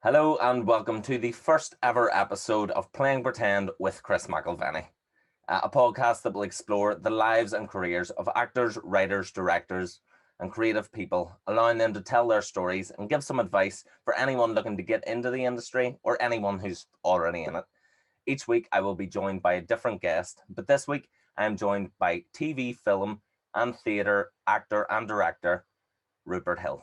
Hello and welcome to the first ever episode of Playing Pretend with Chris McIlvenny, a podcast that will explore the lives and careers of actors, writers, directors, and creative people, allowing them to tell their stories and give some advice for anyone looking to get into the industry or anyone who's already in it. Each week I will be joined by a different guest, but this week I am joined by TV, film, and theatre actor and director Rupert Hill.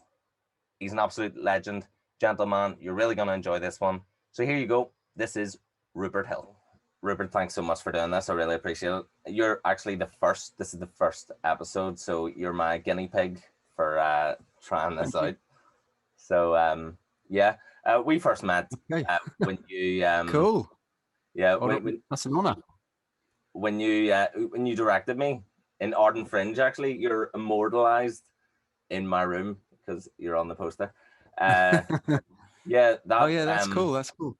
He's an absolute legend. Gentleman, you're really going to enjoy this one. So here you go. This is Rupert Hill. Rupert, thanks so much for doing this. I really appreciate it. You're actually this is the first episode, so you're my guinea pig for trying this out. So, we first met when you... Cool. Yeah. That's an honour. When you directed me in Arden Fringe, actually, you're immortalised in my room because you're on the poster. That's cool. That's cool.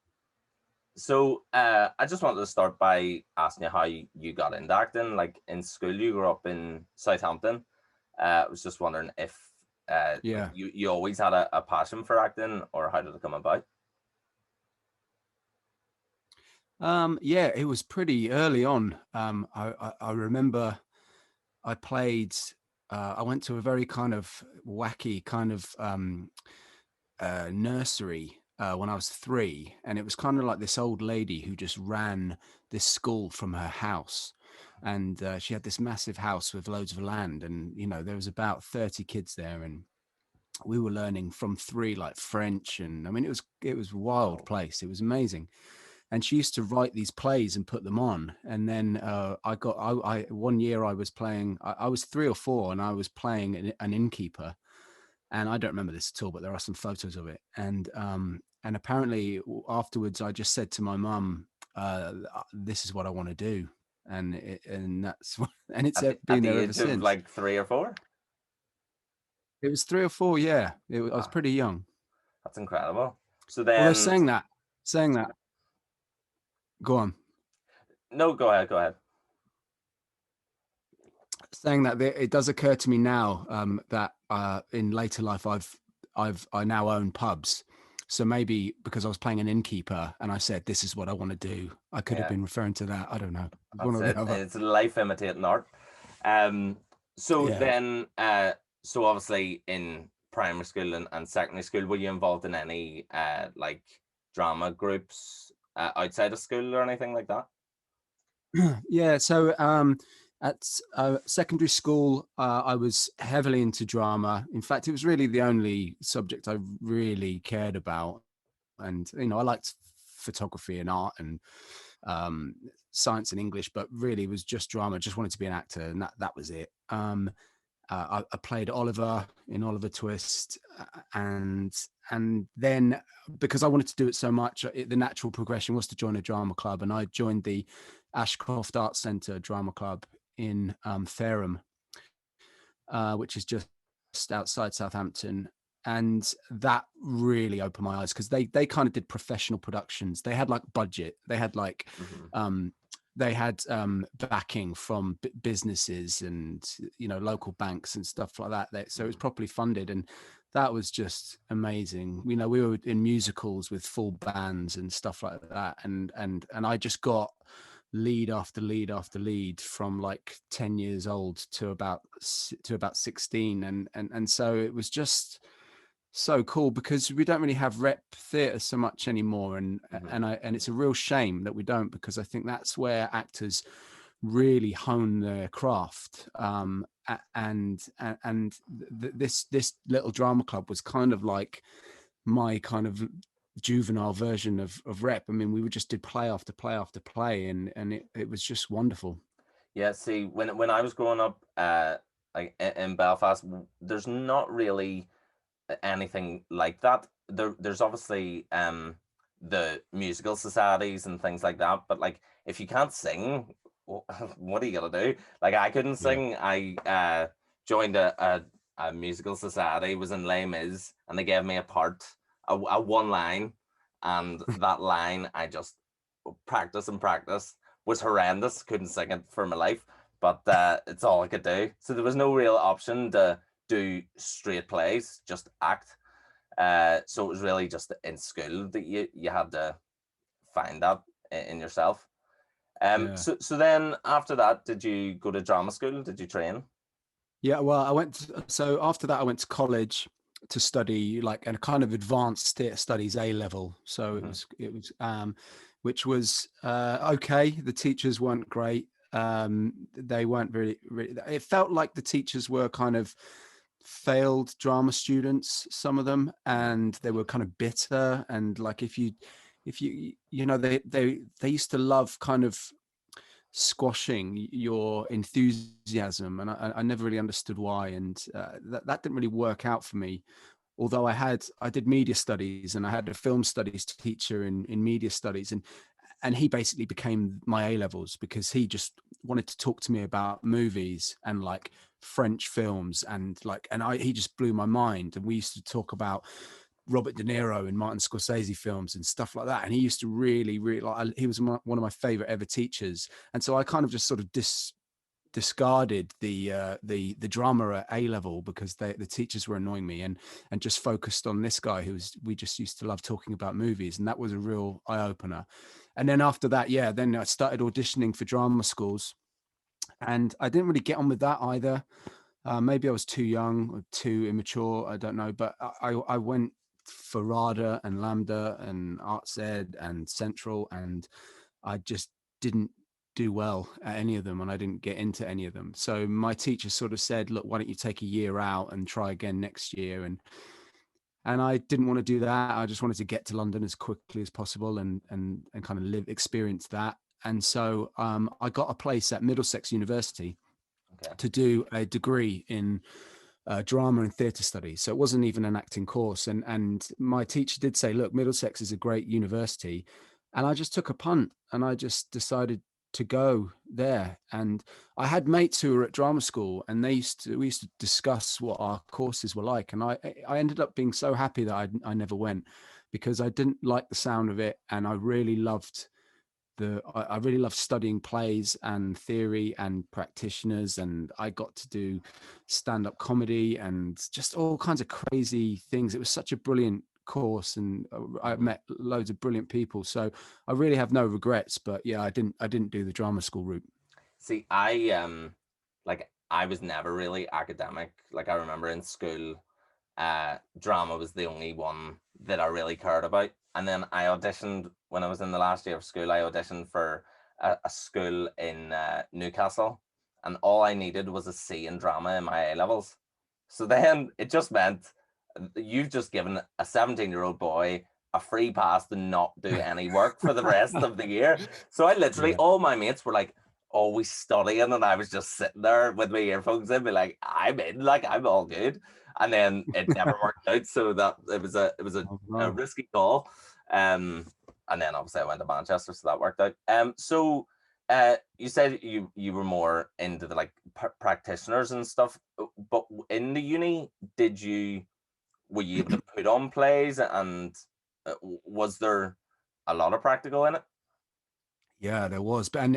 So I just wanted to start by asking you how you got into acting. Like in school, you grew up in Southampton. I was just wondering if you always had a passion for acting, or how did it come about? It was pretty early on. I remember I played. I went to a very kind of wacky kind of nursery when I was 3, and it was kind of like this old lady who just ran this school from her house, and she had this massive house with loads of land, and there was about 30 kids there, and we were learning from 3 like French, and I mean it was a wild place. It was amazing. And she used to write these plays and put them on. And then I one year I was playing, I was 3 or 4, and I was playing an innkeeper. And I don't remember this at all, but there are some photos of it. And apparently afterwards, I just said to my mum, "This is what I want to do," and that's and it's been there ever since. Like 3 or 4. It was 3 or 4. Yeah, I was pretty young. That's incredible. So then, saying that. Go on. No, go ahead. Saying that, it does occur to me now that in later life I now own pubs. So maybe because I was playing an innkeeper and I said this is what I want to do, I could have been referring to that. I don't know. It's life imitating art. So obviously in primary school and secondary school, were you involved in any like drama groups outside of school or anything like that? Yeah. So at secondary school, I was heavily into drama. In fact, it was really the only subject I really cared about. And, I liked photography and art and science and English, but really it was just drama. I just wanted to be an actor, and that was it. I played Oliver in Oliver Twist, and then because I wanted to do it so much, the natural progression was to join a drama club, and I joined the Ashcroft Arts Centre drama club in Fareham, which is just outside Southampton. And that really opened my eyes, because they kind of did professional productions. They had like budget. They had like backing from businesses and local banks and stuff like that. So it was properly funded, and that was just amazing. We were in musicals with full bands and stuff like that, and I just got lead after lead after lead from like 10 years old to about 16, and so it was just so cool, because we don't really have rep theatre so much anymore, and it's a real shame that we don't, because I think that's where actors really hone their craft. This little drama club was kind of like my kind of juvenile version of rep. I mean, we would just do play after play after play, and it was just wonderful. Yeah, see, when I was growing up like in Belfast, there's not really anything like that. There's obviously the musical societies and things like that, but like if you can't sing, what are you gonna do? Like I couldn't sing. I joined a musical society, was in Les Mis, and they gave me a part, a one line, and that line I just practice, was horrendous. Couldn't sing it for my life, but it's all I could do. So there was no real option to do straight plays, just act. So it was really just in school that you had to find that in yourself. Yeah. So then after that, did you go to drama school? Did you train? Yeah, well, so after that, I went to college to study like a kind of advanced theatre studies A level. So Hmm. which was okay. The teachers weren't great. They weren't really. It felt like the teachers were kind of failed drama students, some of them, and they were kind of bitter. And like if you they used to love kind of squashing your enthusiasm, and I never really understood why, and that didn't really work out for me. Although I did media studies, and I had a film studies teacher in media studies, and he basically became my A levels because he just wanted to talk to me about movies and like French films, and he just blew my mind. And we used to talk about Robert De Niro and Martin Scorsese films and stuff like that. And he used to really like, he was one of my favorite ever teachers. And so I kind of just sort of discarded the drama at A level because the teachers were annoying me, and just focused on this guy we just used to love talking about movies. And that was a real eye opener. And then after that, yeah, then I started auditioning for drama schools, and I didn't really get on with that either. Maybe I was too young or too immature. I don't know, but I went for RADA and Lambda and Arts Ed and Central, and I just didn't do well at any of them, and I didn't get into any of them. So my teacher sort of said, "Look, why don't you take a year out and try again next year?" And I didn't want to do that. I just wanted to get to London as quickly as possible and kind of experience that. And so I got a place at Middlesex University Okay. to do a degree in drama and theatre studies. So it wasn't even an acting course. And my teacher did say, look, Middlesex is a great university. And I just took a punt, and I just decided to go there. And I had mates who were at drama school, and we used to discuss what our courses were like. And I ended up being so happy that I never went, because I didn't like the sound of it. And I really loved I really love studying plays and theory and practitioners, and I got to do stand-up comedy and just all kinds of crazy things. It was such a brilliant course, and I met loads of brilliant people. So I really have no regrets. But yeah, I didn't do the drama school route. See, like I was never really academic. Like I remember in school, drama was the only one that I really cared about. And then I auditioned when I was in the last year of school. I auditioned for a school in Newcastle, and all I needed was a C in drama in my A levels. So then it just meant you've just given a 17-year-old boy a free pass to not do any work for the rest of the year. So I literally, Yeah. all my mates were like always studying, and I was just sitting there with my earphones in, be like, I'm in, like I'm all good. And then it never worked out, so that it was Oh, a wow. risky call. And then obviously I went to Manchester, so that worked out. So you said you were more into the like practitioners and stuff, but in the uni, were you able to put on plays, and was there a lot of practical in it? Yeah, there was, but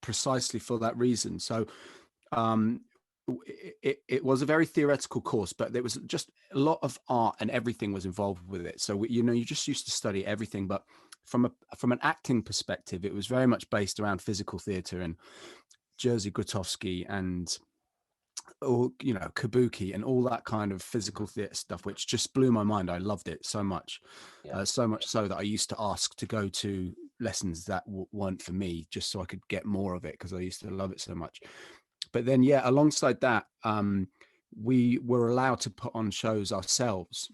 precisely for that reason. So um, it was a very theoretical course, but there was just a lot of art, and everything was involved with it. So you just used to study everything, but from an acting perspective, it was very much based around physical theatre and Jerzy Grotowski and or kabuki and all that kind of physical theatre stuff, which just blew my mind. I loved it Yeah. so much so that I used to ask to go to lessons that weren't for me, just so I could get more of it, because I used to love it so much. But then, yeah, alongside that, we were allowed to put on shows ourselves.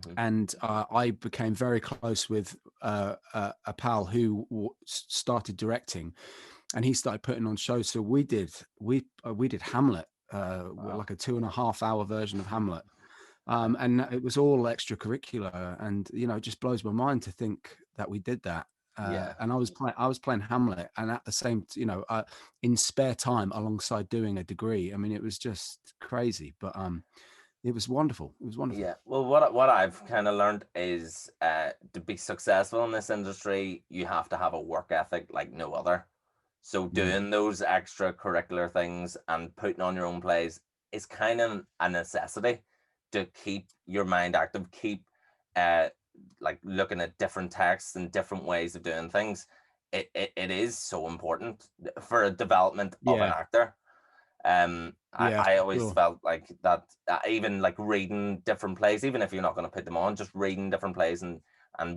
Hmm. And I became very close with a pal who started directing, and he started putting on shows. So we did Hamlet, Wow. like a 2.5 hour version of Hamlet, and it was all extracurricular. And it just blows my mind to think that we did that. Yeah. And I was playing Hamlet, and at the same, in spare time alongside doing a degree. I mean, it was just crazy, but it was wonderful. It was wonderful. Yeah. Well, what I've kind of learned is to be successful in this industry, you have to have a work ethic like no other. So Mm. doing those extracurricular things and putting on your own plays is kind of a necessity, to keep your mind active, keep like looking at different texts and different ways of doing things, it is so important for a development of an Yeah. actor. Yeah. I always Sure. felt like that, even like reading different plays, even if you're not going to put them on, just reading different plays and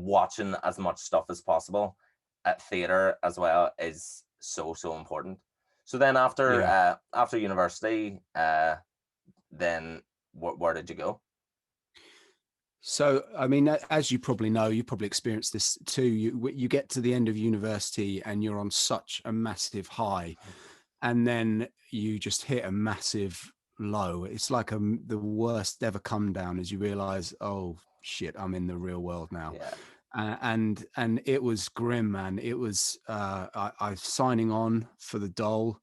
watching as much stuff as possible at theater as well is so, so important. So then after Yeah. after university, then where did you go? So, I mean, as you probably know, you probably experienced this too. You get to the end of university and you're on such a massive high, and then you just hit a massive low. It's like the worst ever come down as you realize, oh shit, I'm in the real world now. Yeah. And it was grim, man. It was I signing on for the Dole,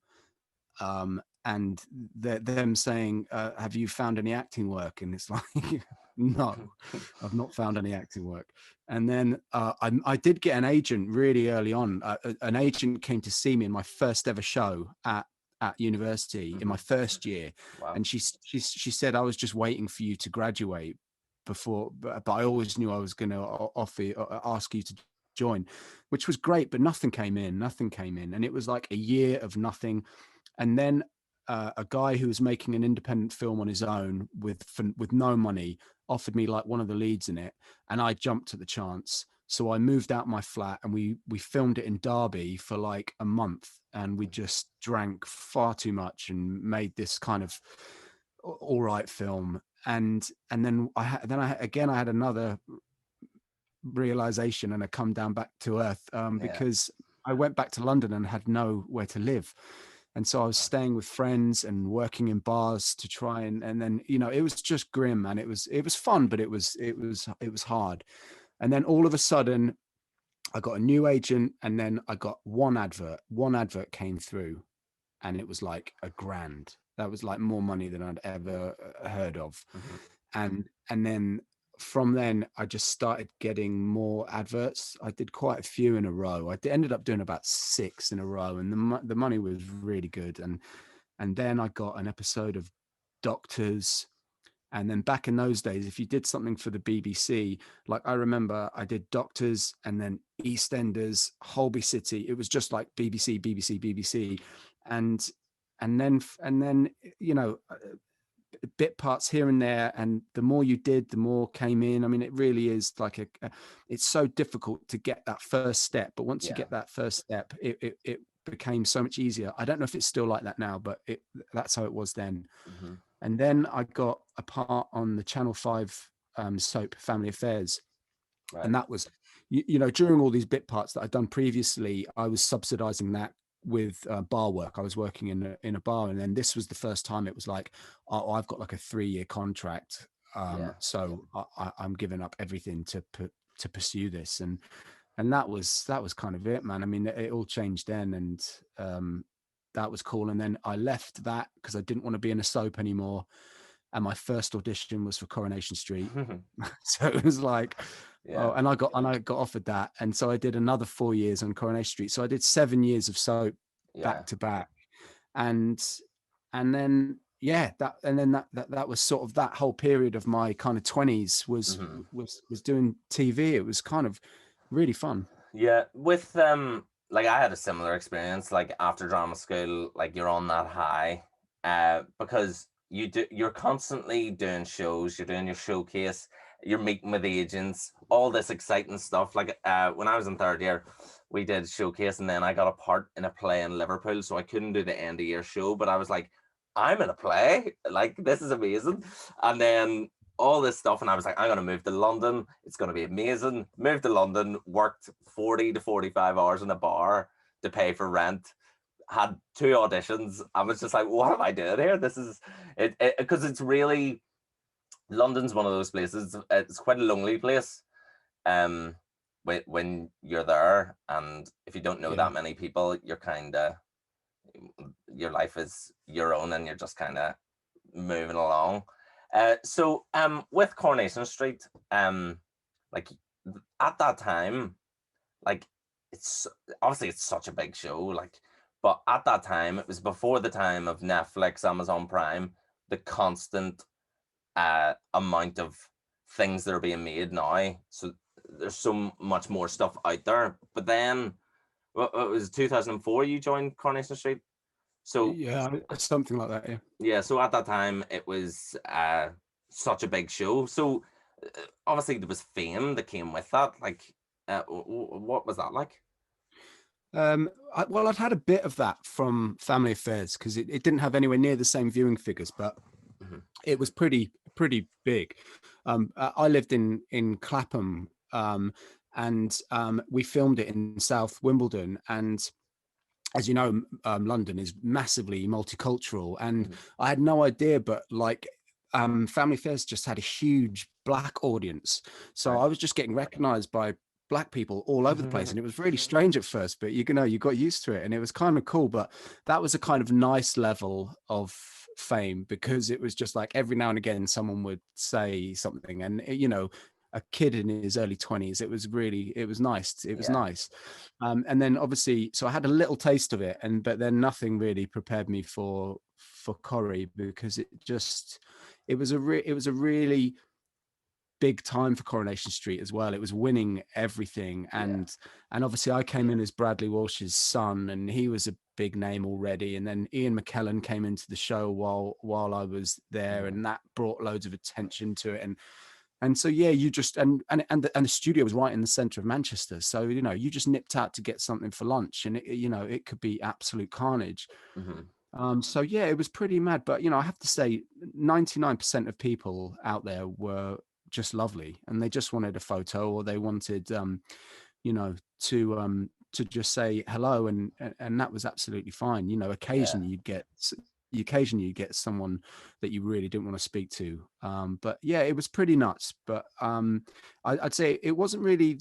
and them saying, "Have you found any acting work?" And it's like, no, I've not found any acting work. And then I did get an agent really early on. An agent came to see me in my first ever show at university in my first year, Wow. and she said, "I was just waiting for you to graduate before, but I always knew I was going to ask you to join," which was great. But nothing came in, and it was like a year of nothing. And then a guy who was making an independent film on his own with no money offered me like one of the leads in it, and I jumped at the chance. So I moved out my flat, and we filmed it in Derby for like a month, and we just drank far too much and made this kind of all right film. And then I had another realization and a come down back to earth, Yeah. because I went back to London and had nowhere to live. And so I was staying with friends and working in bars to try and then, it was just grim, and it was fun, but it was hard. And then all of a sudden I got a new agent, and then I got one advert came through, and it was like $1,000. That was like more money than I'd ever heard of. Mm-hmm. And then from then I just started getting more adverts. I did quite a few in a row. Ended up doing about 6 in a row, and the money was really good. And then I got an episode of Doctors. And then back in those days, if you did something for the BBC, like I remember I did Doctors and then EastEnders, Holby City. It was just like BBC, BBC, BBC. And then bit parts here and there, and the more you did, the more came in. I mean, it really is like it's so difficult to get that first step, but once you Yeah. get that first step, it became so much easier. I don't know if it's still like that now, but that's how it was then. Mm-hmm. And then I got a part on the Channel 5 soap Family Affairs, Right. and that was, during all these bit parts that I'd done previously, I was subsidizing that with bar work. I was working in a bar, and then this was the first time it was like, oh, I've got like a 3-year contract, Yeah. so I'm giving up everything to pursue this. And that was kind of it, man. I mean, it all changed then, and that was cool. And then I left that because I didn't want to be in a soap anymore, and my first audition was for Coronation Street. So it was like, oh, Yeah. and I got offered that, and so I did another 4 years on Coronation Street. So I did 7 years of soap Yeah. back to back, and then yeah, that was sort of that whole period of my kind of 20s was Mm-hmm. doing TV. It was kind of really fun. Yeah. With like I had a similar experience. Like after drama school, like you're on that high, because you're constantly doing shows, you're doing your showcase, you're meeting with agents, all this exciting stuff. Like when I was in third year, we did showcase, and then I got a part in a play in Liverpool, so I couldn't do the end of year show, but I was like, I'm in a play, like this is amazing. And then all this stuff, and I was like, I'm gonna move to London, it's gonna be amazing. Moved to London, worked 40 to 45 hours in a bar to pay for rent, had 2 auditions. I was just like, what am I doing here? This is it, because it's really, London's one of those places, it's quite a lonely place, um when you're there, and if you don't know Yeah. that many people, you're kind of, your life is your own, and you're just kind of moving along. So with Coronation Street, like at that time, like it's obviously it's such a big show, like, but at that time it was before the time of Netflix, Amazon Prime, the constant amount of things that are being made now. So there's so much more stuff out there. But then, well, it was 2004 you joined Coronation Street. So Yeah, something like that. Yeah. yeah, so at that time it was such a big show. So obviously there was fame that came with that. Like, what was that like? Well, I'd had a bit of that from Family Affairs because it didn't have anywhere near the same viewing figures, but it was pretty big. I lived in Clapham, and we filmed it in South Wimbledon. And as you know, London is massively multicultural, and I had no idea, but like Family Affairs just had a huge black audience, so Right. I was just getting recognized by black people all over the place, and it was really strange at first, but you know, you got used to it, and it was kind of cool. But that was a kind of nice level of fame, because it was just like every now and again someone would say something, and you know, a kid in his early 20s, it was nice. It was nice. And then obviously, so I had a little taste of it, but then nothing really prepared me for Corrie, because it was a really big time for Coronation Street as well. It was winning everything, and obviously I came in as Bradley Walsh's son, and he was a big name already. And then Ian McKellen came into the show while I was there, and that brought loads of attention to it. And so yeah, you just and the studio was right in the center of Manchester, so you know, you just nipped out to get something for lunch, and you know, it could be absolute carnage. So yeah, it was pretty mad. But you know, I have to say 99% of people out there were just lovely, and they just wanted a photo, or they wanted you know, to just say hello, and that was absolutely fine. You know, occasionally you'd get someone that you really didn't want to speak to, but yeah, it was pretty nuts. But I'd say it wasn't really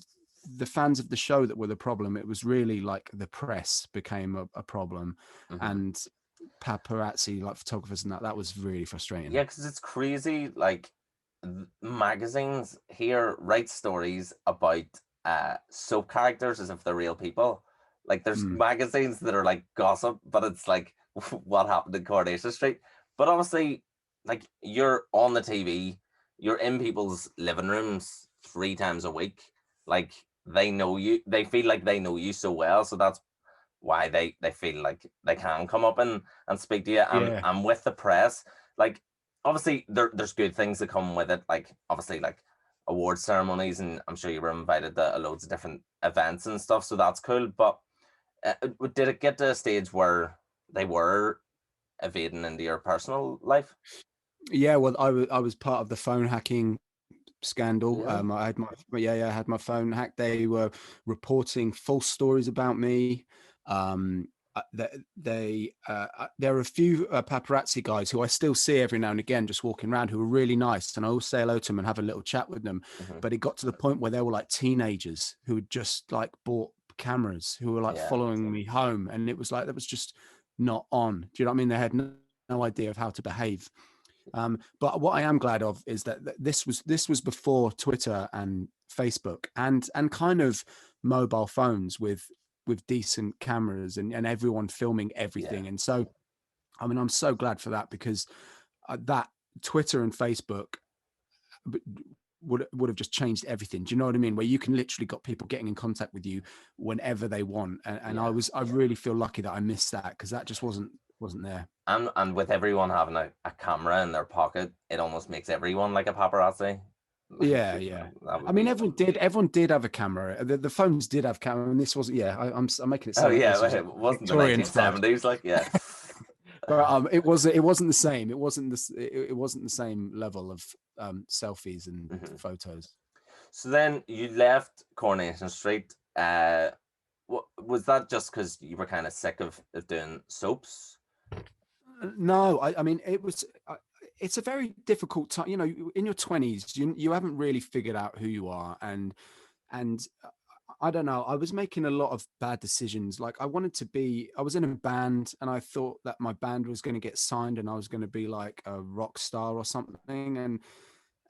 the fans of the show that were the problem. It was really like the press became a problem, and paparazzi, like photographers, and that was really frustrating. Yeah, because it's crazy. Like, magazines here write stories about soap characters as if they're real people. Like, there's magazines that are like gossip, but it's like what happened in Coronation Street. But obviously, like, you're on the TV, you're in people's living rooms 3 times a week. Like, they know you, they feel like they know you so well. So that's why they feel like they can come up and speak to you. Yeah. And with the press, like, obviously there's good things that come with it, like obviously like award ceremonies, and I'm sure you were invited to loads of different events and stuff, so that's cool. But did it get to a stage where they were evading into your personal life? Yeah, well, I was part of the phone hacking scandal. Really? I had I had my phone hacked. They were reporting false stories about me. There are a few paparazzi guys who I still see every now and again, just walking around, who are really nice, and I always say hello to them and have a little chat with them. But it got to the point where they were like teenagers who had just like bought cameras, who were like Yeah. following me home, and it was like, that was just not on. Do you know what I mean? They had no idea of how to behave. But what I am glad of is that this was before Twitter and Facebook and kind of mobile phones with decent cameras, and everyone filming everything. And so, I mean, I'm so glad for that, because that Twitter and Facebook would have just changed everything. Do you know what I mean? Where you can literally got people getting in contact with you whenever they want. And I really feel lucky that I missed that, because that just wasn't there. And with everyone having a camera in their pocket, it almost makes everyone like a paparazzi. Like, Yeah. that would I mean, be. everyone did have a camera. The phones did have camera, and this wasn't. Yeah, I'm making it Oh sound like this yeah, was it like wasn't the Victorian times, 1970s, like, yeah. but it wasn't the same. It wasn't the same level of selfies and photos. So then you left Coronation Street. What was that, just because you were kind of sick of doing soaps? No, I mean, it's a very difficult time. You know, in your 20s, you haven't really figured out who you are, and I don't know. I was making a lot of bad decisions. Like, I was in a band, and I thought that my band was going to get signed, and I was going to be like a rock star or something.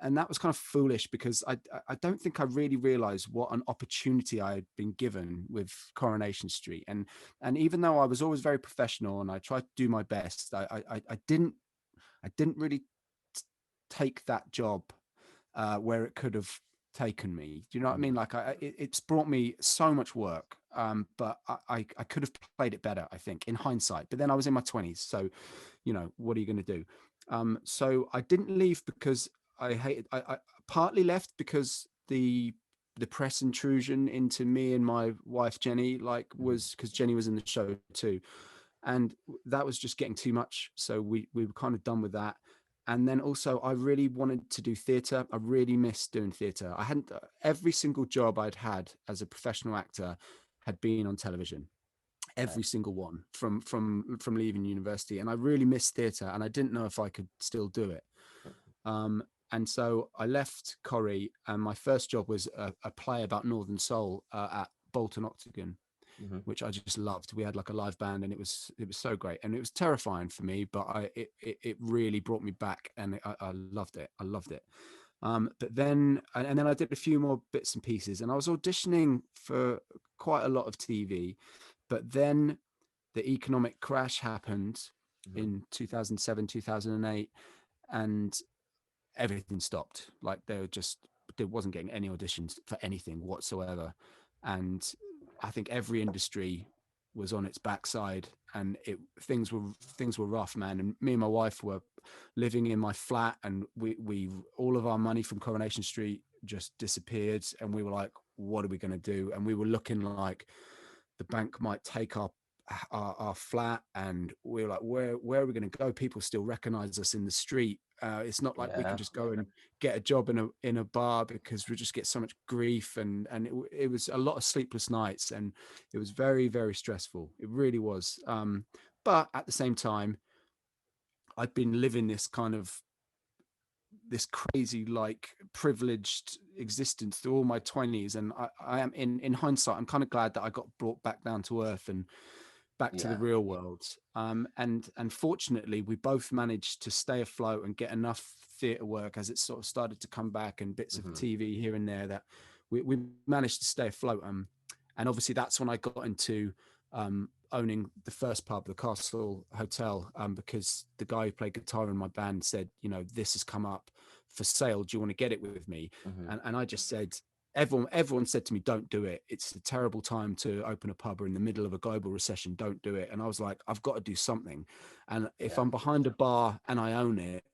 And that was kind of foolish, because I don't think I really realized what an opportunity I had been given with Coronation Street. And even though I was always very professional and I tried to do my best, I didn't really take that job where it could have taken me. Do you know what I mean? Like it's brought me so much work, but I could have played it better, I think, in hindsight. But then I was in my 20s, so what are you going to do? So I didn't leave because I hated. I partly left because the press intrusion into me and my wife Jenny, like, was because Jenny was in the show too, and that was just getting too much. So we were kind of done with that. And then also I really wanted to do theatre. I really missed doing theatre. I hadn't Every single job I'd had as a professional actor had been on television, every single one from leaving university, and I really missed theatre, and I didn't know if I could still do it. And so I left Corrie, and my first job was a play about Northern Soul at Bolton Octagon, which I just loved. We had like a live band, and it was so great, and it was terrifying for me, but it really brought me back, and I loved it. I loved it. But then I did a few more bits and pieces, and I was auditioning for quite a lot of TV, but then the economic crash happened in 2007, 2008, and everything stopped. Like there wasn't getting any auditions for anything whatsoever. And I think every industry was on its backside, and things were rough, man. And me and my wife were living in my flat, and we all of our money from Coronation Street just disappeared, and we were like, what are we going to do? And we were looking like the bank might take our flat, and we were like, where are we going to go? People still recognize us in the street. It's not like we can just go and get a job in a bar, because we just get so much grief, and it was a lot of sleepless nights, and it was very, very stressful. It really was. But at the same time, I'd been living this crazy, like, privileged existence through all my 20s, and I am in hindsight, I'm kind of glad that I got brought back down to earth and back to the real world. And fortunately, we both managed to stay afloat and get enough theatre work as it sort of started to come back, and bits of TV here and there, that we managed to stay afloat. And obviously that's when I got into owning the first pub, the Castle Hotel, because the guy who played guitar in my band said, this has come up for sale. Do you want to get it with me? And I just said, everyone said to me, don't do it. It's a terrible time to open a pub, or in the middle of a global recession, don't do it. And I was like, I've got to do something. And if I'm behind a bar and I own it,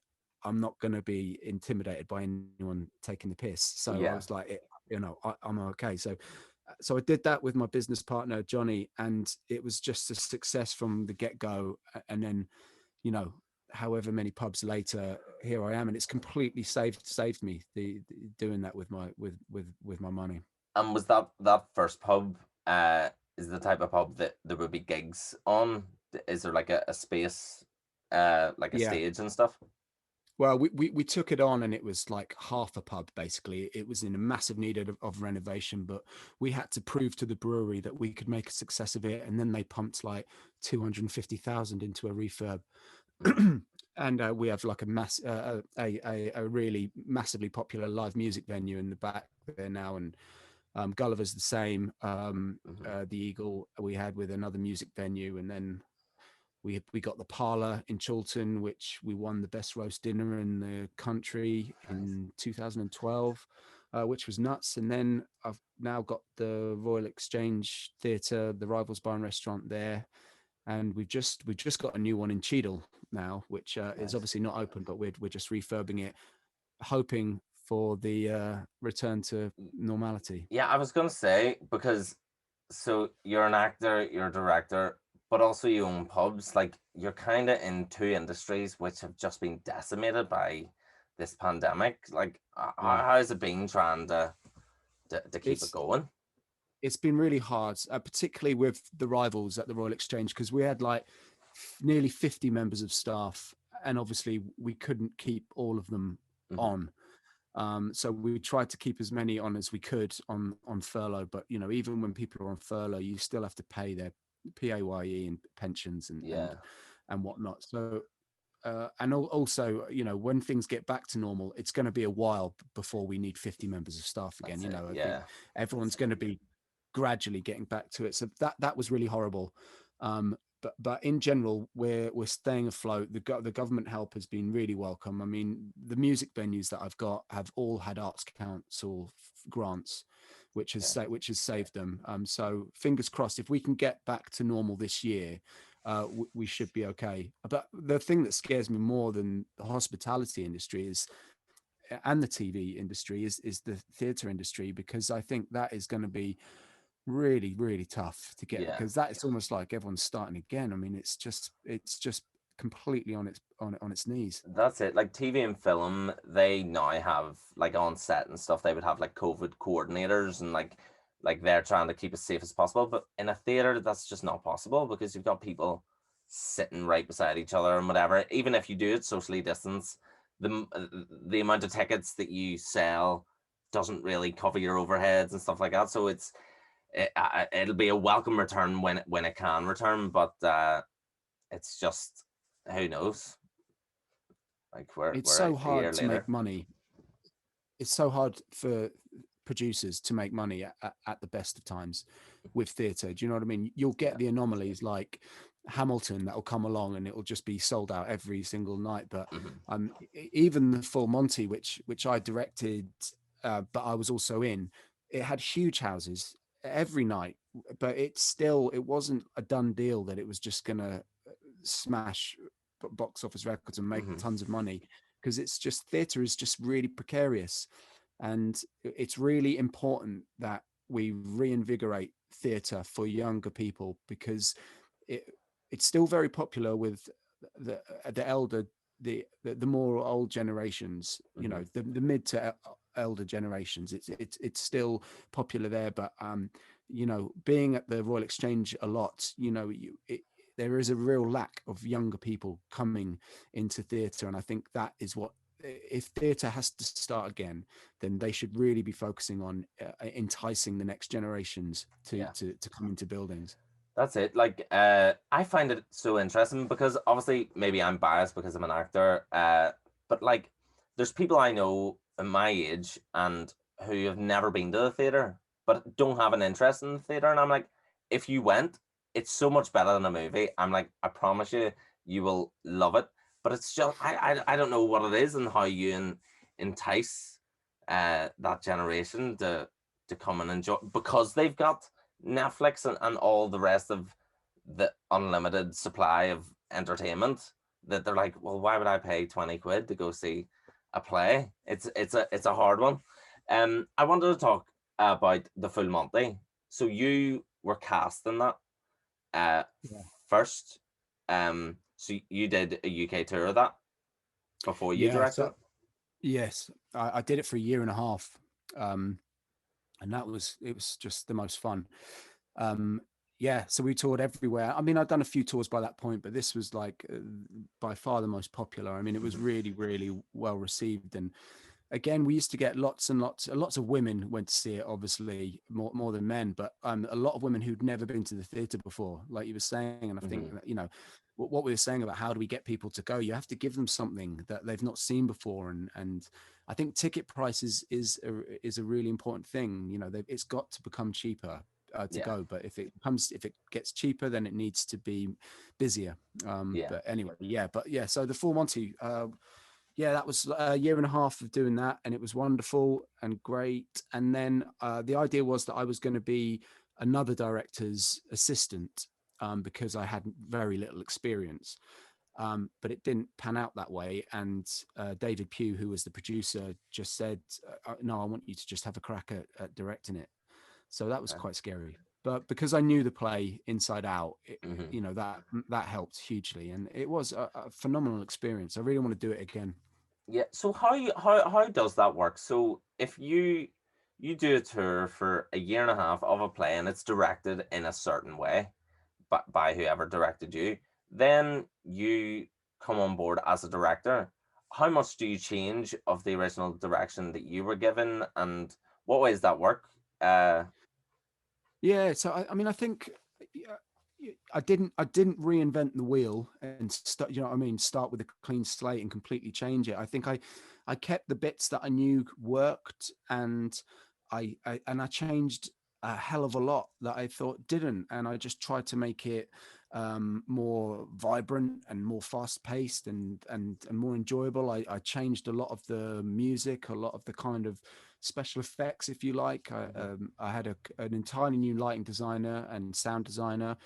I'm not going to be intimidated by anyone taking the piss. So I was like, I'm okay. So I did that with my business partner, Johnny, and it was just a success from the get-go. And then, however many pubs later, here I am, and it's completely saved me doing that with my money. And was that first pub is the type of pub that there would be gigs on? Is there like a space, like a stage and stuff? Well, we took it on, and it was like half a pub, basically. It was in a massive need of renovation, but we had to prove to the brewery that we could make a success of it. And then they pumped like 250,000 into a refurb. And we have like a really massively popular live music venue in the back there now. And Gulliver's the same. The Eagle we had with another music venue, and then we got the Parlour in Chiltern, which we won the best roast dinner in the country in 2012, which was nuts. And then I've now got the Royal Exchange Theatre, the Rivals Bar and Restaurant there, and we've just got a new one in Cheadle now, which is obviously not open, but we're just refurbing it, hoping for the return to normality. Yeah, I was gonna say, because so you're an actor, you're a director, but also you own pubs. Like, you're kind of in two industries which have just been decimated by this pandemic. Like, how has it been trying to keep it going? It's been really hard, particularly with the Rivals at the Royal Exchange, because we had like nearly 50 members of staff, and obviously we couldn't keep all of them on. So we tried to keep as many on as we could on furlough, but even when people are on furlough, you still have to pay their PAYE and pensions and whatnot. So and also, when things get back to normal, it's going to be a while before we need 50 members of staff again. I think everyone's going to be gradually getting back to it. So that was really horrible. but in general, we're staying afloat. The government help has been really welcome. I mean, the music venues that I've got have all had Arts Council grants, which has saved them. So fingers crossed, if we can get back to normal this year, we should be okay. But the thing that scares me more than the hospitality industry is, and the TV industry, is the theatre industry, because I think that is going to be really, really tough to get, Yeah. because that is almost like everyone's starting again. I mean, it's just completely on its knees. That's it. Like TV and film, they now have like on set and stuff, they would have like COVID coordinators and like they're trying to keep as safe as possible. But in a theater, that's just not possible because you've got people sitting right beside each other and whatever. Even if you do it socially distance, the amount of tickets that you sell doesn't really cover your overheads and stuff like that. So it'll be a welcome return when it can return, but it's just who knows. Like It's we're so a hard year to make later. money. It's so hard for producers to make money at the best of times with theatre. Do you know what I mean? You'll Yeah. get the anomalies like Hamilton that will come along and it will just be sold out every single night. But Hmm. even the full Monty, which I directed, but I was also in, it had huge houses every night, but it wasn't a done deal that it was just gonna smash box office records and make Hmm. tons of money, because it's just, theatre is just really precarious, and it's really important that we reinvigorate theatre for younger people, because it it's still very popular with the elder, the more old generations, Hmm. the mid to elder generations. It's still popular there, but being at the Royal Exchange a lot, there is a real lack of younger people coming into theatre, and I think that is what, if theatre has to start again, then they should really be focusing on enticing the next generations to Yeah. to come into buildings. That's it. Like, I find it so interesting because obviously maybe I'm biased because I'm an actor, but like, there's people I know in my age and who have never been to the theater but don't have an interest in the theater, and I'm like, if you went, it's so much better than a movie. I'm like, I promise you, you will love it. But it's just I don't know what it is and how you entice that generation to come and enjoy because they've got Netflix and all the rest of the unlimited supply of entertainment that they're like, well, why would I pay 20 quid to go see a play? It's a hard one. I wanted to talk about the Full Monty. So you were cast in that uh Yeah. first. So you did a UK tour of that before you Yeah. directed? So yes, I did it for a year and a half, um, and it was just the most fun. Um, yeah, so we toured everywhere. I mean, I'd done a few tours by that point, but this was like by far the most popular. I mean, it was Mhm. really, really well received, and again, we used to get lots of women went to see it, obviously more than men, but a lot of women who'd never been to the theatre before, like you were saying. And I think Mhm. that, what we were saying about how do we get people to go, you have to give them something that they've not seen before, and I think ticket prices is a really important thing. It's got to become cheaper to Yeah. go, but if it gets cheaper, then it needs to be busier. Yeah. But anyway, yeah, so the Full Monty, yeah, that was a year and a half of doing that, and it was wonderful and great. And then the idea was that I was going to be another director's assistant, because I had very little experience. But it didn't pan out that way. And David Pugh, who was the producer, just said, "No, I want you to just have a crack at directing it." So that was Okay. quite scary. But because I knew the play inside out, Mhm. that helped hugely, and it was a phenomenal experience. I really want to do it again. Yeah. So how does that work? So if you do a tour for a year and a half of a play and it's directed in a certain way by whoever directed you, then you come on board as a director. How much do you change of the original direction that you were given, and what ways that work? Yeah, so I mean, I think I didn't reinvent the wheel and start, what I mean, start with a clean slate and completely change it. I think I kept the bits that I knew worked, and I changed a hell of a lot that I thought didn't, and I just tried to make it more vibrant and more fast paced and more enjoyable. I changed a lot of the music, a lot of the kind of special effects, if you like. I had an entirely new lighting designer and sound designer,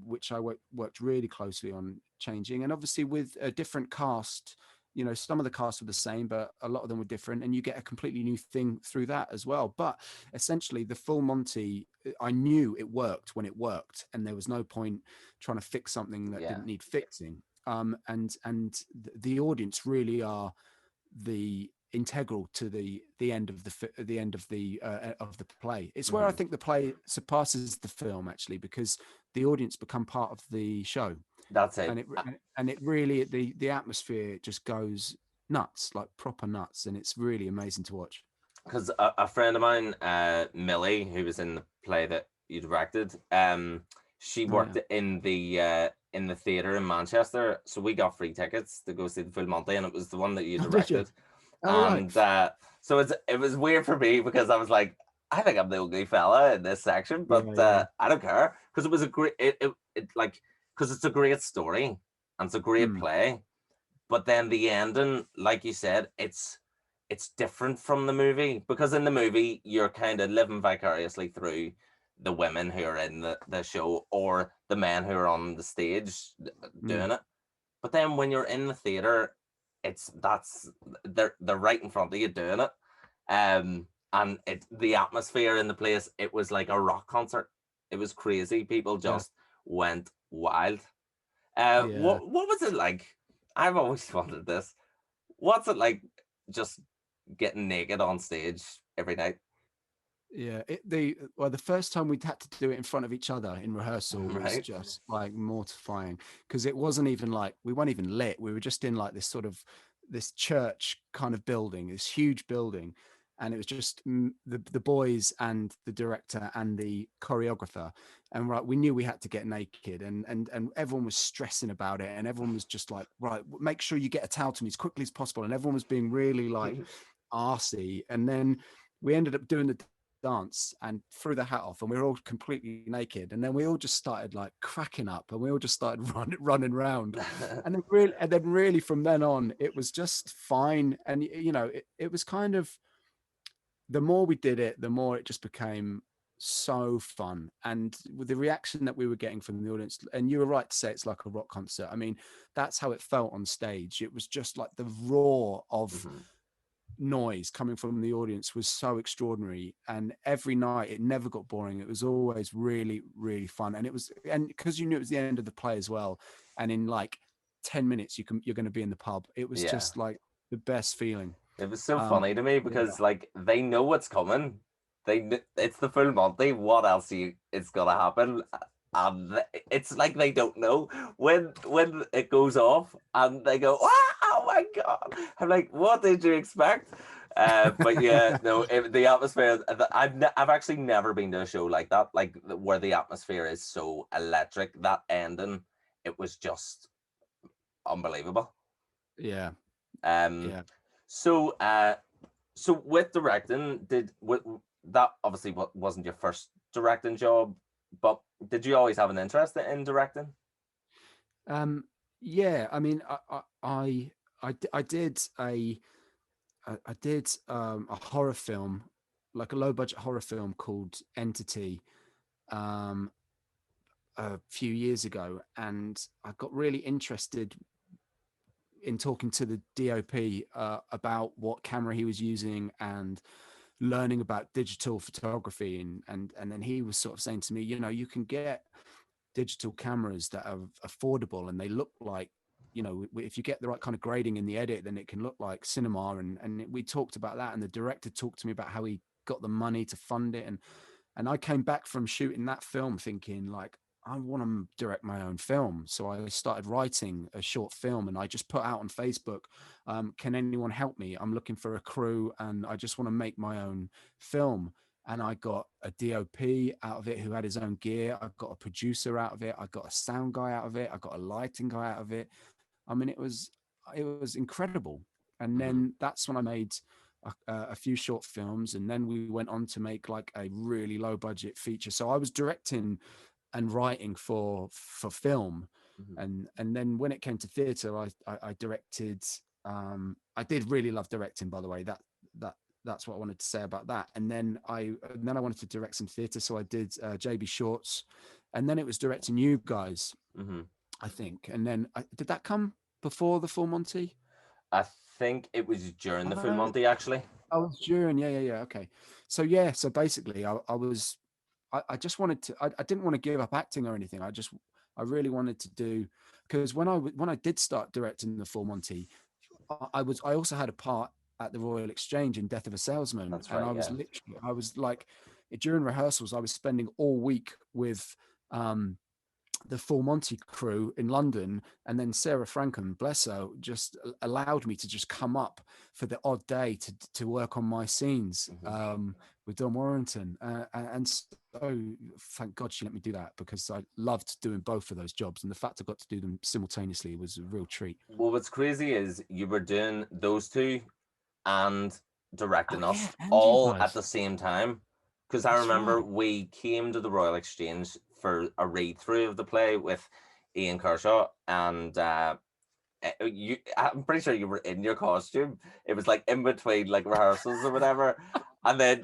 which I worked really closely on changing. And obviously with a different cast, you know, some of the casts were the same, but a lot of them were different, and you get a completely new thing through that as well. But essentially the full Monty, I knew it worked when it worked, and there was no point trying to fix something that Yeah. didn't need fixing. And the audience really are the integral to the end of the play. It's where I Hmm. think the play surpasses the film, actually, because the audience become part of the show. That's and it. it and it really, the atmosphere just goes nuts, like proper nuts, and it's really amazing to watch. Because a friend of mine, Millie, who was in the play that you directed, she Oh worked yeah. in the theater in Manchester, so we got free tickets to go see the full Monty, and it was the one that you Oh, did you? directed. Oh right. And so it was weird for me because I was like, I think I'm the ugly fella in this section, but Yeah, yeah. I don't care because it was a great it like because it's a great story and it's a great Mm, play, but then the ending, like you said, it's different from the movie because in the movie you're kind of living vicariously through the women who are in the show or the men who are on the stage mm. doing it. But then when you're in the theater, they're right in front of you doing it. And the atmosphere in the place, it was like a rock concert. It was crazy. People Yeah, just went wild. yeah. What was it like? I've always wanted this. What's it like just getting naked on stage every night? Yeah, the first time we had to do it in front of each other in rehearsal was Right? just like mortifying, because it wasn't even like, we weren't even lit. We were just in like this church kind of building, this huge building, and it was just the boys and the director and the choreographer, and right, we knew we had to get naked, and everyone was stressing about it, and everyone was just like, right, make sure you get a towel to me as quickly as possible, and everyone was being really like arsey, and then we ended up doing the dance and threw the hat off, and we were all completely naked, and then we all just started like cracking up, and we all just started running around, and then really from then on it was just fine. And you know, it was kind of, the more we did it, the more it just became so fun, and with the reaction that we were getting from the audience, and you were right to say it's like a rock concert. I mean, that's how it felt on stage. It was just like the roar of Mhm. noise coming from the audience was so extraordinary, and every night it never got boring. It was always really, really fun, and because you knew it was the end of the play as well, and in like 10 minutes you're going to be in the pub, it was Yeah. just like the best feeling. It was so um funny to me yeah, because like they know what's coming. It's the full Monty. What else is gonna happen? And it's like they don't know when it goes off, and they go, "Ah, oh my god!" I'm like, "What did you expect?" But yeah, no, the atmosphere. I've actually never been to a show like that, like where the atmosphere is so electric. That ending, it was just unbelievable. yeah, Um, yeah. so so with directing, that obviously wasn't your first directing job, but did you always have an interest in directing? um yeah, I mean, I did a horror film, like a low budget horror film called Entity, um a few years ago, and I got really interested in talking to the DOP about what camera he was using, and learning about digital photography, and then he was sort of saying to me, you know, you can get digital cameras that are affordable, and they look like, you know, if you get the right kind of grading in the edit, then it can look like cinema. And we talked about that, and the director talked to me about how he got the money to fund it, and I came back from shooting that film thinking like, I want to direct my own film. So I started writing a short film, and I just put out on Facebook, can anyone help me? I'm looking for a crew, and I just want to make my own film. And I got a DOP out of it who had his own gear. I got a producer out of it. I got a sound guy out of it. I got a lighting guy out of it. I mean, it was incredible. And Hmm. then that's when I made a few short films, and then we went on to make like a really low budget feature. So I was directing and writing for film. Mm-hmm. And then when it came to theatre, I directed. I did really love directing, by the way. That's what I wanted to say about that. And then I wanted to direct some theatre, so I did JB Shorts, and then it was directing you guys, Mm-hmm. I think. And then did that come before the Full Monty? I think it was during the Full Uh, Monty, actually. I was during, yeah. Okay, so basically, I just wanted to. I didn't want to give up acting or anything. I really wanted to do, because when I did start directing the Full Monty, I also had a part at the Royal Exchange in Death of a Salesman, That's and right, yeah. I was like, during rehearsals, I was spending all week with um, the Full Monty crew in London, and then Sarah Frankham, bless her, just allowed me to just come up for the odd day to work on my scenes with Don Warrington, and so thank God she let me do that, because I loved doing both of those jobs, and the fact I got to do them simultaneously was a real treat. Well, what's crazy is you were doing those two and Oh directing yeah, us and you all at guys. the same time. Because I That's remember right. we came to the Royal Exchange for a read through of the play with Ian Kershaw, and I'm pretty sure you were in your costume. It was like in between like rehearsals or whatever. And then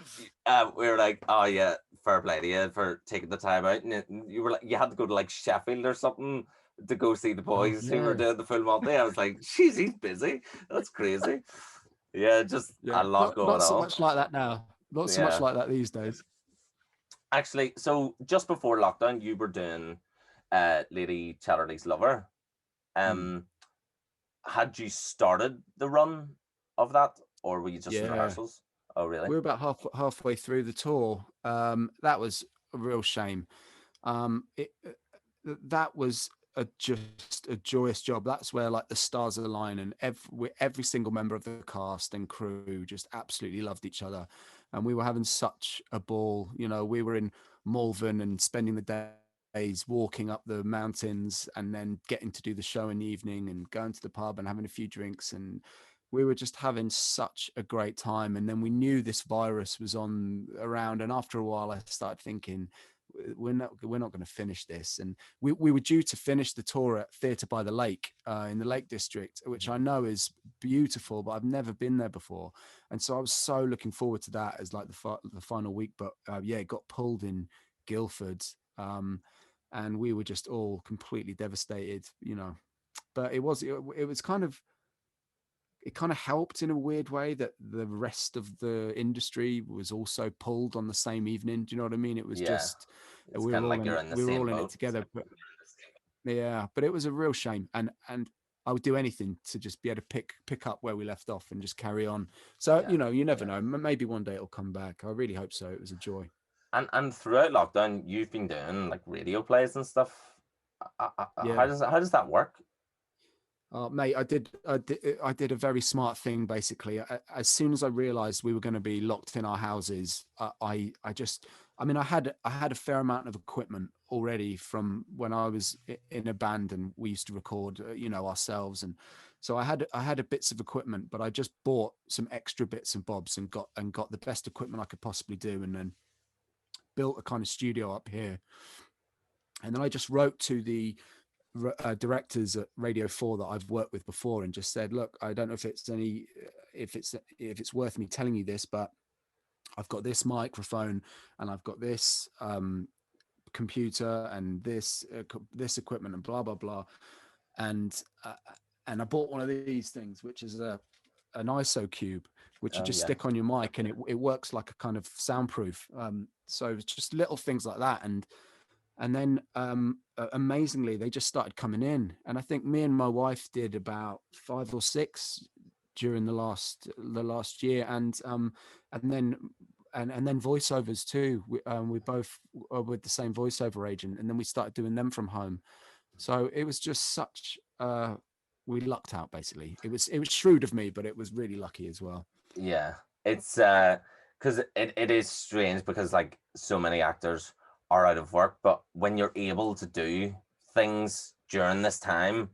we were like, oh yeah, fair play to you for taking the time out. And you were like, you had to go to like Sheffield or something to go see the Oh boys who were yeah, doing the Full Monty. I was like, jeez, he's busy. That's crazy. Yeah, just yeah. a lot Not going so on. much like that now. Not so much Yeah. like that these days. Actually, so just before lockdown, you were doing Lady Chatterley's Lover. Mm. Um, had you started the run of that, or were you just in Yeah, rehearsals? Oh, really? we're about halfway through the tour. That was a real shame. That was just a joyous job. That's where like the stars align, and every single member of the cast and crew just absolutely loved each other, and we were having such a ball. You know, we were in Malvern and spending the days walking up the mountains, and then getting to do the show in the evening, and going to the pub and having a few drinks, and we were just having such a great time. And then we knew this virus was on around, and after a while I started thinking, we're not going to finish this. And we were due to finish the tour at Theatre by the Lake in the Lake District, which I know is beautiful, but I've never been there before. And so I was so looking forward to that as like the final week. But yeah, it got pulled in Guildford, and we were just all completely devastated, you know. But it was kind of, it kind of helped in a weird way that the rest of the industry was also pulled on the same evening. Do you know what I mean? It was Yeah, just it's we kind were of all like in you're it. in the We were same all in it boat. together. But yeah, but it was a real shame, and I would do anything to just be able to pick up where we left off and just carry on. So Yeah, you know, you never know. Maybe one day it'll come back. I really hope so. It was a joy. and throughout lockdown, you've been doing like radio plays and stuff. Yeah. How does that work? Mate, I did a very smart thing. Basically, as soon as I realised we were going to be locked in our houses, I mean, I had a fair amount of equipment already from when I was in a band, and we used to record, ourselves, and so I had a bits of equipment, but I just bought some extra bits and bobs, and got the best equipment I could possibly do, and then built a kind of studio up here, and then I just wrote to the directors at Radio 4 that I've worked with before, and just said, look, I don't know if it's worth me telling you this, but I've got this microphone, and I've got this computer, and this equipment, and blah blah blah, and uh, and I bought one of these things, which is an ISO cube, which you Oh just yeah, stick on your mic, and it works like a kind of soundproof. So it's just little things like that, and then amazingly they just started coming in, and I think me and my wife did about 5 or 6 during the last year, and then and then voiceovers too. We both are with the same voiceover agent, and then we started doing them from home. So it was just such we lucked out. Basically, it was shrewd of me, but it was really lucky as well. yeah. It's because it is strange because like so many actors are out of work, but when you're able to do things during this time,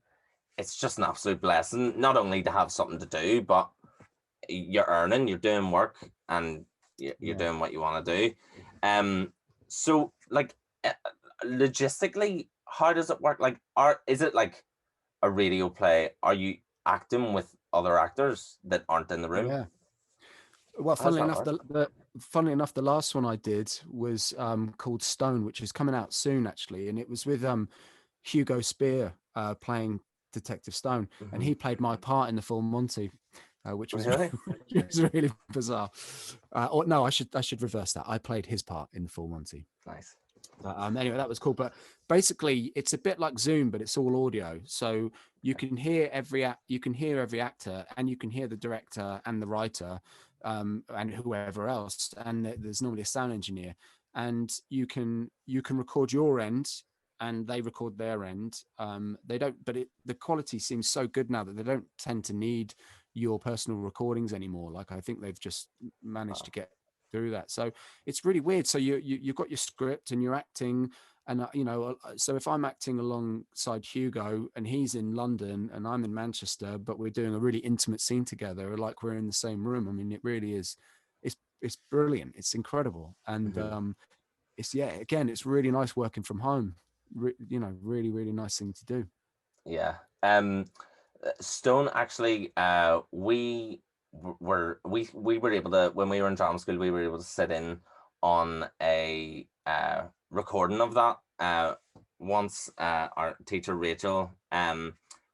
it's just an absolute blessing. Not only to have something to do, but you're earning, you're doing work, and you're Yeah. doing what you want to do. So like, logistically, how does it work? Like, is it like a radio play? Are you acting with other actors that aren't in the room? Yeah. Well, How does funnily that enough, work? the last one I did was called Stone, which is coming out soon actually, and it was with Hugo Spear playing Detective Stone, and Hmm. he played my part in the full Monty, which was Really? which was really bizarre. Or no, I should reverse that. I played his part in the full Monty. Nice. Anyway, that was cool. But basically, it's a bit like Zoom, but it's all audio. So you can hear you can hear every actor, and you can hear the director and the writer, and whoever else. And there's normally a sound engineer, and you can record your end, and they record their end. They don't, but the quality seems so good now that they don't tend to need your personal recordings anymore. Like I think they've just managed Wow. to get through that. So it's really weird. So you've got your script and you're acting, and so if I'm acting alongside Hugo and he's in London and I'm in Manchester, but we're doing a really intimate scene together, like we're in the same room. I mean, it really is. It's brilliant. It's incredible, and Hmm. it's again, it's really nice working from home. Really, really nice thing to do. Yeah. Stone actually, we were able to, when we were in drama school, we were able to sit in on a recording of that. Once our teacher Rachel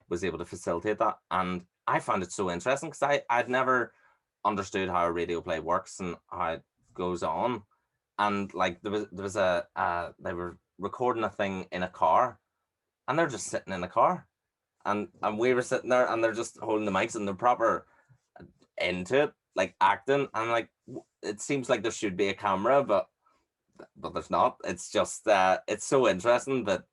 was able to facilitate that, and I found it so interesting because I'd never understood how a radio play works and how it goes on, and like there was a they were recording a thing in a car, and they're just sitting in a car, and we were sitting there, and they're just holding the mics, and they're proper into it, like acting. And like, it seems like there should be a camera, but there's not. It's just it's so interesting that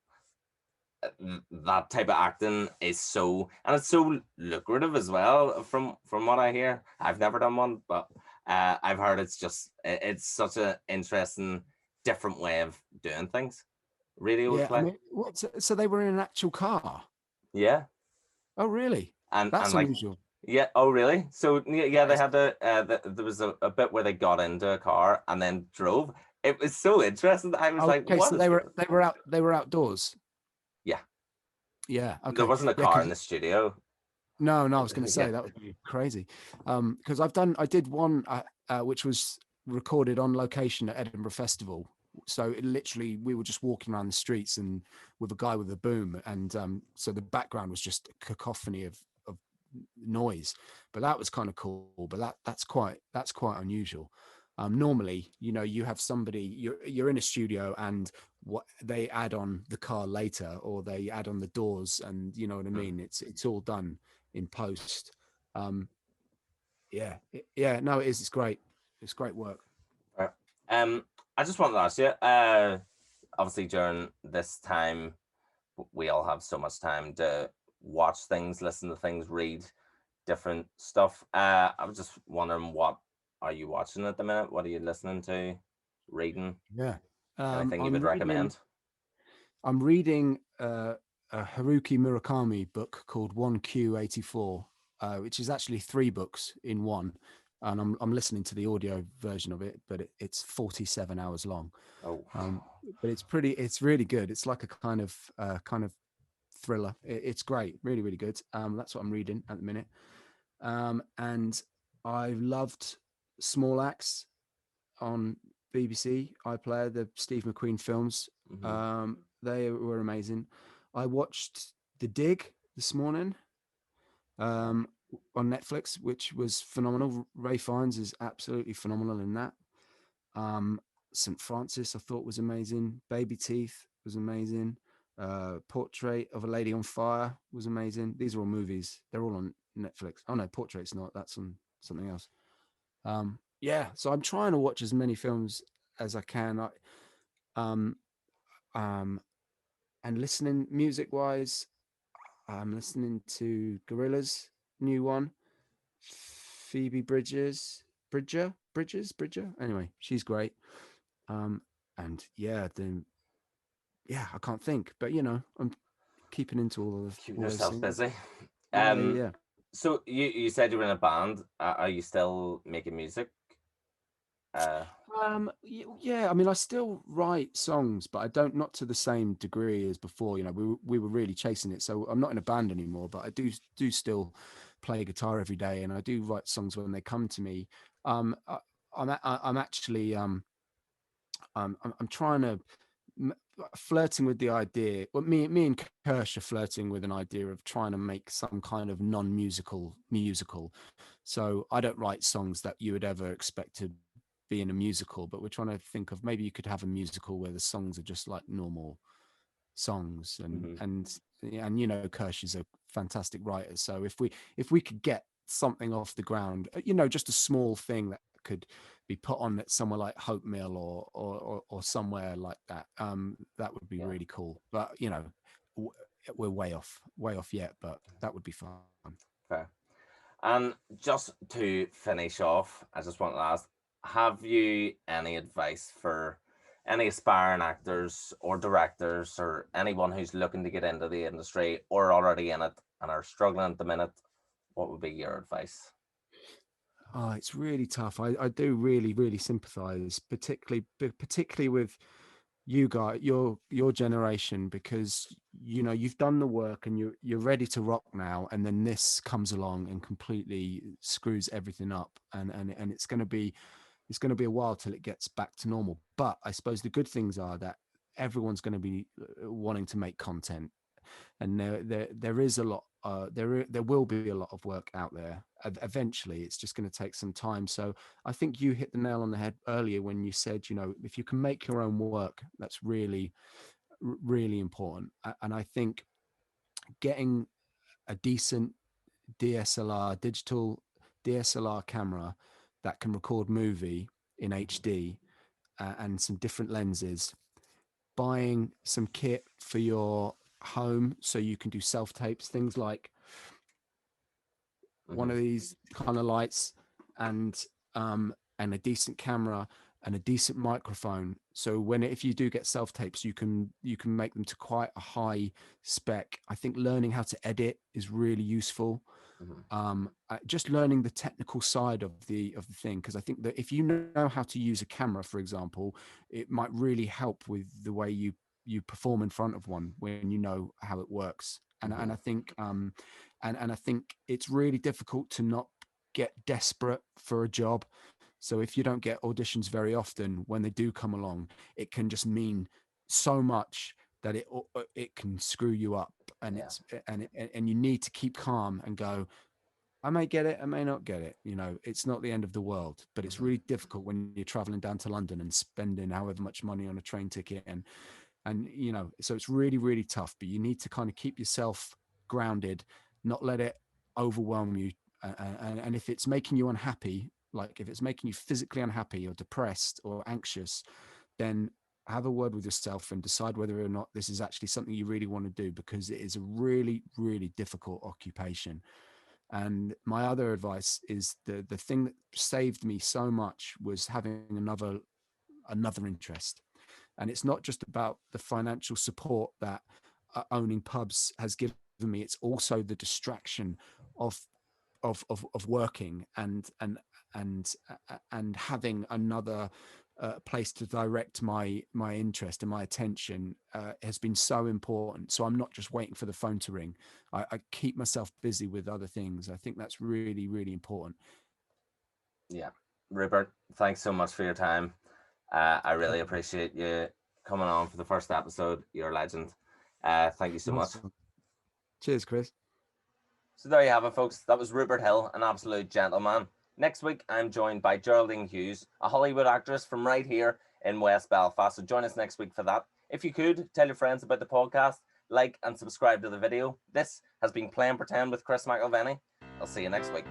that type of acting is so, and it's so lucrative as well. From what I hear, I've never done one, but I've heard it's such an interesting, different way of doing things. Radio Yeah, I play. mean, what? So they were in an actual car. Yeah. Oh, really? And That's like, unusual. yeah, oh really? So yeah, That they is, had there was a bit where they got into a car and then drove. It was so interesting. I was like, okay, what so is this? they were outdoors. Yeah, Yeah. there Okay. wasn't a Yeah. car in Because the studio. no, I was going to Yeah. say that would be crazy. Because I did one which was recorded on location at Edinburgh Festival. So literally, we were just walking around the streets and with a guy with a boom, and so the background was just a cacophony of noise. But that was kind of cool. But that's quite unusual. Normally, you have somebody, you're in a studio, and what they add on the car later, or they add on the doors, and you know what I Mm. mean. It's all done in post. Um, yeah, no, it is. It's great. It's great work. Right. I just wanted to ask you. Obviously, during this time, we all have so much time to watch things, listen to things, read different stuff. I was just wondering, what are you watching at the minute? What are you listening to, reading? Yeah. Anything you would I'm reading. recommend? I'm reading a Haruki Murakami book called 1Q84, which is actually three books in one. And I'm listening to the audio version of it, but it's 47 hours long. Oh, But it's really good. It's like a kind of thriller. It's great, really, really good. That's what I'm reading at the minute. And I loved Small Axe on BBC iPlayer, the Steve McQueen films. mhm. They were amazing. I watched The Dig this morning um, on Netflix, which was phenomenal. Ray Fiennes is absolutely phenomenal in that. Um, St. Francis, I thought was amazing. Baby Teeth was amazing. Portrait of a Lady on Fire was amazing. These are all movies. They're all on Netflix. Oh no, Portrait's not. That's on something else. Yeah, so I'm trying to watch as many films as I can. Um, um, and listening music wise, I'm listening to Gorilla's new one, Phoebe Bridger. Anyway, she's great. Um, and I can't think, but I'm keeping into Keeping all those yourself things. busy. Yeah, Um, yeah. so you said you were in a band. Are you still making music? Uh, Yeah, I mean, I still write songs, but I don't, not to the same degree as before. You know, we were really chasing it. So I'm not in a band anymore, but I do still play guitar every day, and I do write songs when they come to me. I, I'm actually I'm trying to flirting with the idea. Well, me and Kirsch are flirting with an idea of trying to make some kind of non-musical musical. So I don't write songs that you would ever expect to be in a musical, but we're trying to think of maybe you could have a musical where the songs are just like normal songs, Hmm. and you know, Kirsch is a fantastic writer. So if we could get something off the ground, you know, just a small thing that could be put on at somewhere like Hope Mill or somewhere like that, that would be Yeah, really cool. But you know, we're way off yet, but that would be fun. fair. And just to finish off, I just want to ask, have you any advice for any aspiring actors or directors or anyone who's looking to get into the industry or already in it and are struggling at the minute? What would be your advice? Oh, it's really tough. I do really sympathize, particularly with you guys, your generation, because you know you've done the work and you're ready to rock now, and then this comes along and completely screws everything up, and it's going to be a while till it gets back to normal. But I suppose the good things are that everyone's going to be wanting to make content, and there is a lot. There will be a lot of work out there. Eventually, it's just going to take some time. So I think you hit the nail on the head earlier when you said, you know, if you can make your own work, that's really important. And I think getting a decent DSLR, digital DSLR camera that can record movie in HD, and some different lenses, buying some kit for your home so you can do self tapes, things like one Hmm. of these kind of lights, and and a decent camera and a decent microphone. So if you do get self tapes, you can make them to quite a high spec. I think learning how to edit is really useful. Hmm. Just learning the technical side of the thing, because I think that if you know how to use a camera, for example, it might really help with the way you perform in front of one when you know how it works. And Hmm. I think and I think it's really difficult to not get desperate for a job. So if you don't get auditions very often, when they do come along, it can just mean so much that it can screw you up, and Yeah. and you need to keep calm and go, I may get it, I may not get it. You know, it's not the end of the world, but it's Hmm. really difficult when you're traveling down to London and spending however much money on a train ticket, and you know, so it's really tough. But you need to kind of keep yourself grounded, not let it overwhelm you. And if it's making you unhappy, like if it's making you physically unhappy or depressed or anxious, then have a word with yourself and decide whether or not this is actually something you really want to do, because it is a really difficult occupation. And my other advice is the thing that saved me so much was having another interest. And it's not just about the financial support that owning pubs has given me, it's also the distraction of of working, and having another place to direct my interest and my attention has been so important. So I'm not just waiting for the phone to ring. I keep myself busy with other things. I think that's really important. Yeah. Rupert, thanks so much for your time. I really appreciate you coming on for the first episode. You're a legend. Thank you so much. Nice one. Cheers, Chris. So there you have it, folks. That was Rupert Hill, an absolute gentleman. Next week, I'm joined by Geraldine Hughes, a Hollywood actress from right here in West Belfast. So join us next week for that. If you could, tell your friends about the podcast, like and subscribe to the video. This has been Playing Pretend with Chris McIlvenny. I'll see you next week.